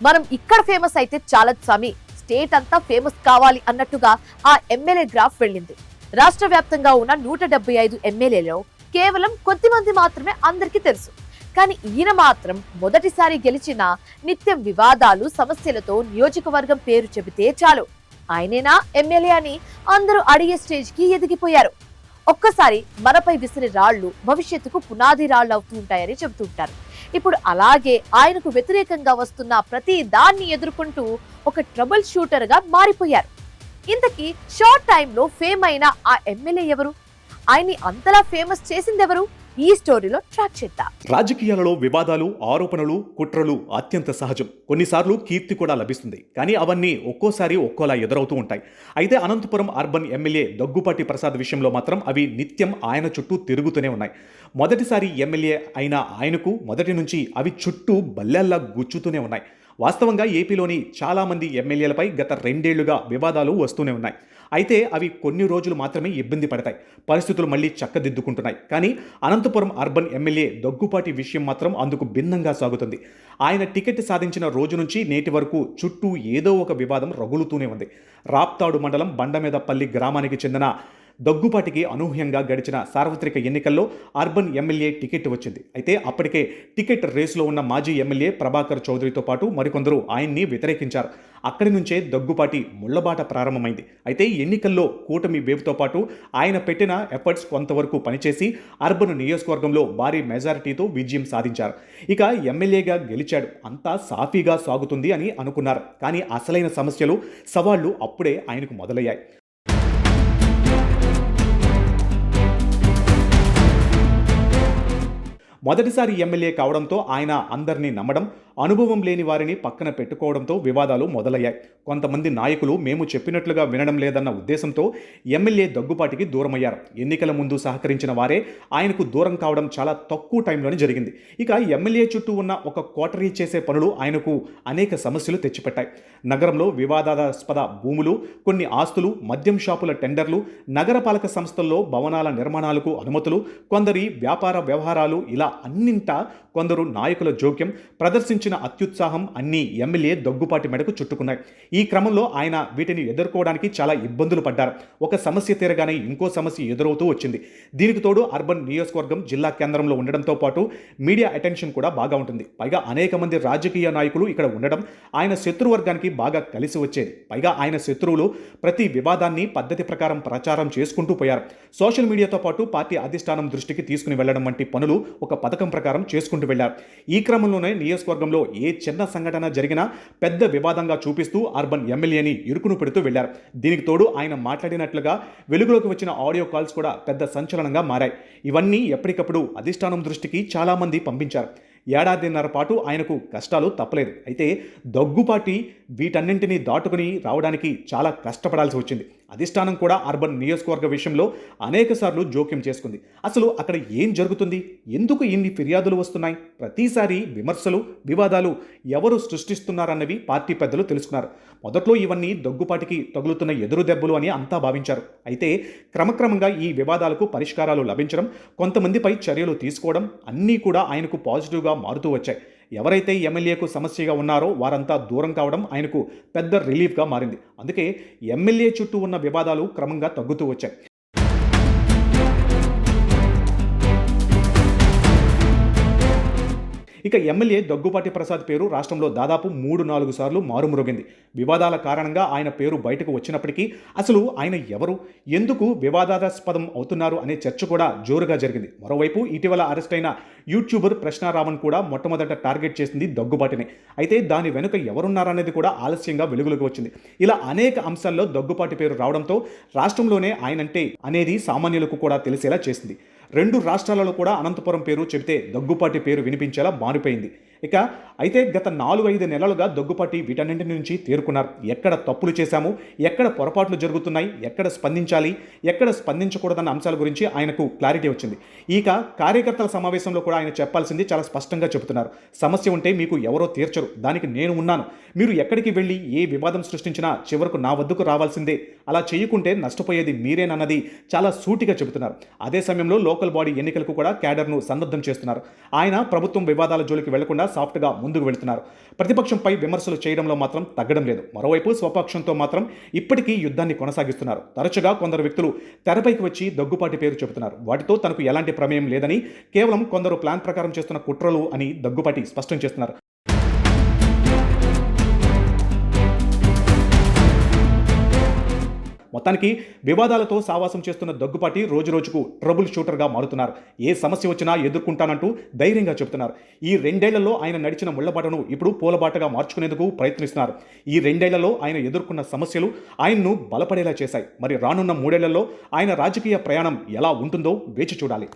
మనం ఇక్కడ ఫేమస్ అయితే చాలదు స్వామి, స్టేట్ అంతా ఫేమస్ కావాలి అన్నట్టుగా ఆ ఎమ్మెల్యే గ్రాఫ్ వెళ్ళింది. రాష్ట్ర వ్యాప్తంగా ఉన్న 175 ఎమ్మెల్యేలో కేవలం కొద్దిమంది మాత్రమే అందరికీ తెలుసు. కానీ ఈయన మాత్రం మొదటిసారి గెలిచిన నిత్యం వివాదాలు సమస్యలతో నియోజకవర్గం పేరు చెబితే చాలు ఆయనేనా ఎమ్మెల్యే అని అందరూ అడిగే స్టేజ్ కి ఎదిగిపోయారు. ఒక్కసారి మనపై విసిరి రాళ్లు భవిష్యత్తుకు పునాది రాళ్లు అవుతూ ఉంటాయని చెబుతుంటారు. ఇప్పుడు అలాగే ఆయనకు వ్యతిరేకంగా వస్తున్న ప్రతి దాన్ని ఎదుర్కొంటూ ఒక ట్రబుల్ షూటర్ గా మారిపోయారు. ఇంతకీ షార్ట్ టైంలో ఫేమ్ అయిన ఆ ఎమ్మెల్యే ఎవరు? ఆయన్ని అంతలా ఫేమస్ చేసిందెవరు? ఈ స్టోరీలో ట్రాక్ చేద్దాం. రాజకీయాలలో వివాదాలు, ఆరోపణలు, కుట్రలు అత్యంత సహజం. కొన్నిసార్లు కీర్తి కూడా లభిస్తుంది. కానీ అవన్నీ ఒక్కోసారి ఒక్కోలా ఎదురవుతూ ఉంటాయి. అయితే అనంతపురం అర్బన్ ఎమ్మెల్యే దగ్గుపాటి ప్రసాద్ విషయంలో మాత్రం అవి నిత్యం ఆయన చుట్టూ తిరుగుతూనే ఉన్నాయి. మొదటిసారి ఎమ్మెల్యే అయిన ఆయనకు మొదటి నుంచి అవి చుట్టూ బల్లెల్లా గుచ్చుతూనే ఉన్నాయి. వాస్తవంగా ఏపీలోని చాలామంది ఎమ్మెల్యేలపై గత 2 ఏళ్లుగా వివాదాలు వస్తూనే ఉన్నాయి. అయితే అవి కొన్ని రోజులు మాత్రమే ఇబ్బంది పడతాయి. పరిస్థితులు మళ్ళీ చక్కదిద్దుకుంటున్నాయి. కానీ అనంతపురం అర్బన్ ఎమ్మెల్యే దగ్గుపాటి విషయం మాత్రం అందుకు భిన్నంగా సాగుతుంది. ఆయన టికెట్ సాధించిన రోజు నుంచి నేటి వరకు చుట్టూ ఏదో ఒక వివాదం రగులుతూనే ఉంది. రాప్తాడు మండలం బండమీదపల్లి గ్రామానికి చెందిన దగ్గుపాటికి అనూహ్యంగా గడిచిన సార్వత్రిక ఎన్నికల్లో అర్బన్ ఎమ్మెల్యే టికెట్ వచ్చింది. అయితే అప్పటికే టికెట్ రేసులో ఉన్న మాజీ ఎమ్మెల్యే ప్రభాకర్ చౌదరితో పాటు మరికొందరు ఆయన్ని వ్యతిరేకించారు. అక్కడి నుంచే దగ్గుపాటి ముళ్లబాట ప్రారంభమైంది. అయితే ఎన్నికల్లో కూటమి వేవ్తో పాటు ఆయన పెట్టిన ఎఫర్ట్స్ కొంతవరకు పనిచేసి అర్బన్ నియోజకవర్గంలో భారీ మెజారిటీతో విజయం సాధించారు. ఇక ఎమ్మెల్యేగా గెలిచాడు, అంతా సాఫీగా సాగుతుంది అని అనుకున్నారు. కానీ అసలైన సమస్యలు, సవాళ్లు అప్పుడే ఆయనకు మొదలయ్యాయి. మొదటిసారి ఎమ్మెల్యే కావడంతో ఆయన అందరినీ నమ్మడం, అనుభవం లేని వారిని పక్కన పెట్టుకోవడంతో వివాదాలు మొదలయ్యాయి. కొంతమంది నాయకులు మేము చెప్పినట్లుగా వినడం లేదన్న ఉద్దేశంతో ఎమ్మెల్యే దగ్గుపాటికి దూరమయ్యారు. ఎన్నికల ముందు సహకరించిన వారే ఆయనకు దూరం కావడం చాలా తక్కువ టైంలోనే జరిగింది. ఇక ఎమ్మెల్యే చుట్టూ ఉన్న ఒక కోటరీ చేసే పనులు ఆయనకు అనేక సమస్యలు తెచ్చిపెట్టాయి. నగరంలో వివాదాస్పద భూములు, కొన్ని ఆస్తులు, మద్యం షాపుల టెండర్లు, నగరపాలక సంస్థల్లో భవనాల నిర్మాణాలకు అనుమతులు, కొందరి వ్యాపార వ్యవహారాలు, ఇలా అన్నింటా కొందరు నాయకుల జోక్యం, ప్రదర్శించిన అత్యుత్సాహం అన్నీ ఎమ్మెల్యే దగ్గుపాటి మెడకు చుట్టుకున్నాయి. ఈ క్రమంలో ఆయన వీటిని ఎదుర్కోవడానికి చాలా ఇబ్బందులు పడ్డారు. ఒక సమస్య తీరగానే ఇంకో సమస్య ఎదురవుతూ వచ్చింది. దీనికి తోడు అర్బన్ నియోజకవర్గం జిల్లా కేంద్రంలో ఉండడంతో పాటు మీడియా అటెన్షన్ కూడా బాగా ఉంటుంది. పైగా అనేక మంది రాజకీయ నాయకులు ఇక్కడ ఉండడం ఆయన శత్రువర్గానికి బాగా కలిసి వచ్చేది. పైగా ఆయన శత్రువులు ప్రతి వివాదాన్ని పద్ధతి ప్రకారం ప్రచారం చేసుకుంటూ పోయారు. సోషల్ మీడియాతో పాటు పార్టీ అధిష్టానం దృష్టికి తీసుకుని వెళ్లడం వంటి పనులు ఒక పథకం ప్రకారం చేసుకుంటూ వెళ్లారు. ఈ క్రమంలోనే నియోజకవర్గంలో ఏ చిన్న సంఘటన జరిగినా పెద్ద వివాదంగా చూపిస్తూ అర్బన్ ఎమ్మెల్యేని ఇరుకును పెడుతూ వెళ్లారు. దీనికి తోడు ఆయన మాట్లాడినట్లుగా వెలుగులోకి వచ్చిన ఆడియో కాల్స్ కూడా పెద్ద సంచలనంగా మారాయి. ఇవన్నీ ఎప్పటికప్పుడు అధిష్టానం దృష్టికి చాలామంది పంపించారు. ఏడాదిన్నర పాటు ఆయనకు కష్టాలు తప్పలేదు. అయితే దగ్గుపాటి వీటన్నింటినీ దాటుకుని రావడానికి చాలా కష్టపడాల్సి వచ్చింది. అధిష్టానం కూడా అర్బన్ నియోజకవర్గ విషయంలో అనేకసార్లు జోక్యం చేసుకుంది. అసలు అక్కడ ఏం జరుగుతుంది, ఎందుకు ఇన్ని ఫిర్యాదులు వస్తున్నాయి, ప్రతిసారి విమర్శలు, వివాదాలు ఎవరు సృష్టిస్తున్నారన్నవి పార్టీ పెద్దలు తెలుసుకున్నారు. మొదట్లో ఇవన్నీ దగ్గుపాటికి తగులుతున్న ఎదురు దెబ్బలు అని అంతా భావించారు. అయితే క్రమక్రమంగా ఈ వివాదాలకు పరిష్కారాలు లభించడం, కొంతమందిపై చర్యలు తీసుకోవడం అన్నీ కూడా ఆయనకు పాజిటివ్గా మారుతూ వచ్చాయి. ఎవరైతే ఎమ్మెల్యేకు సమస్యగా ఉన్నారో వారంతా దూరం కావడం ఆయనకు పెద్ద రిలీఫ్గా మారింది. అందుకే ఎమ్మెల్యే చుట్టూ ఉన్న వివాదాలు క్రమంగా తగ్గుతూ వచ్చాయి. ఇక ఎమ్మెల్యే దగ్గుపాటి ప్రసాద్ పేరు రాష్ట్రంలో దాదాపు 3-4 సార్లు మారుమ్రోగింది. వివాదాల కారణంగా ఆయన పేరు బయటకు వచ్చినప్పటికీ అసలు ఆయన ఎవరు, ఎందుకు వివాదాస్పదం అవుతున్నారు అనే చర్చ కూడా జోరుగా జరిగింది. మరోవైపు ఇటీవల అరెస్ట్ అయిన యూట్యూబర్ ప్రశ్నారామన్ కూడా మొట్టమొదట టార్గెట్ చేసింది దగ్గుపాటినే. అయితే దాని వెనుక ఎవరున్నారనేది కూడా ఆలస్యంగా వెలుగులోకి వచ్చింది. ఇలా అనేక అంశాల్లో దగ్గుపాటి పేరు రావడంతో రాష్ట్రంలోనే ఆయనంటే అనేది సామాన్యులకు కూడా తెలిసేలా చేసింది. 2 రాష్ట్రాలలో కూడా అనంతపురం పేరు చెబితే దగ్గుపాటి పేరు వినిపించేలా మారిపోయింది. ఇక అయితే గత 4-5 నెలలుగా దగ్గుపాటి వీటన్నింటి నుంచి తేరుకున్నారు. ఎక్కడ తప్పులు చేశాము, ఎక్కడ పొరపాట్లు జరుగుతున్నాయి, ఎక్కడ స్పందించాలి, ఎక్కడ స్పందించకూడదన్న అంశాల గురించి ఆయనకు క్లారిటీ వచ్చింది. ఇక కార్యకర్తల సమావేశంలో కూడా ఆయన చెప్పాల్సింది చాలా స్పష్టంగా చెబుతున్నారు. సమస్య ఉంటే మీకు ఎవరో తీర్చరు, దానికి నేను ఉన్నాను. మీరు ఎక్కడికి వెళ్ళి ఏ వివాదం సృష్టించినా చివరకు నా వద్దకు రావాల్సిందే. అలా చేయకుంటే నష్టపోయేది మీరేనన్నది చాలా సూటిగా చెబుతున్నారు. అదే సమయంలో లోకల్ బాడీ ఎన్నికలకు కూడా క్యాడర్ను సన్నద్ధం చేస్తున్నారు. ఆయన ప్రభుత్వం వివాదాల జోలికి వెళ్లకుండా సాఫ్ట్గా ముందుకు వెళుతున్నారు. ప్రతిపక్షంపై విమర్శలు చేయడంలో మాత్రం తగ్గడం లేదు. మరోవైపు స్వపక్షంతో మాత్రం ఇప్పటికీ యుద్ధాన్ని కొనసాగిస్తున్నారు. తరచుగా కొందరు వ్యక్తులు తెరపైకి వచ్చి దగ్గుపాటి పేరు చెబుతున్నారు. వాటితో తనకు ఎలాంటి ప్రమేయం లేదని, కేవలం కొందరు ప్లాన్ ప్రకారం చేస్తున్న కుట్రలు అని దగ్గుపాటి స్పష్టం చేస్తున్నారు. మొత్తానికి వివాదాలతో సావాసం చేస్తున్న దగ్గుపాటి రోజురోజుకు ట్రబుల్ షూటర్గా మారుతున్నారు. ఏ సమస్య వచ్చినా ఎదుర్కొంటానంటూ ధైర్యంగా చెబుతున్నారు. ఈ 2 ఏళ్లలో ఆయన నడిచిన ముళ్లబాటను ఇప్పుడు పూలబాటగా మార్చుకునేందుకు ప్రయత్నిస్తున్నారు. ఈ 2 ఏళ్లలో ఆయన ఎదుర్కొన్న సమస్యలు ఆయన్ను బలపడేలా చేశాయి. మరి రానున్న 3 ఏళ్లలో ఆయన రాజకీయ ప్రయాణం ఎలా ఉంటుందో వేచి చూడాలి.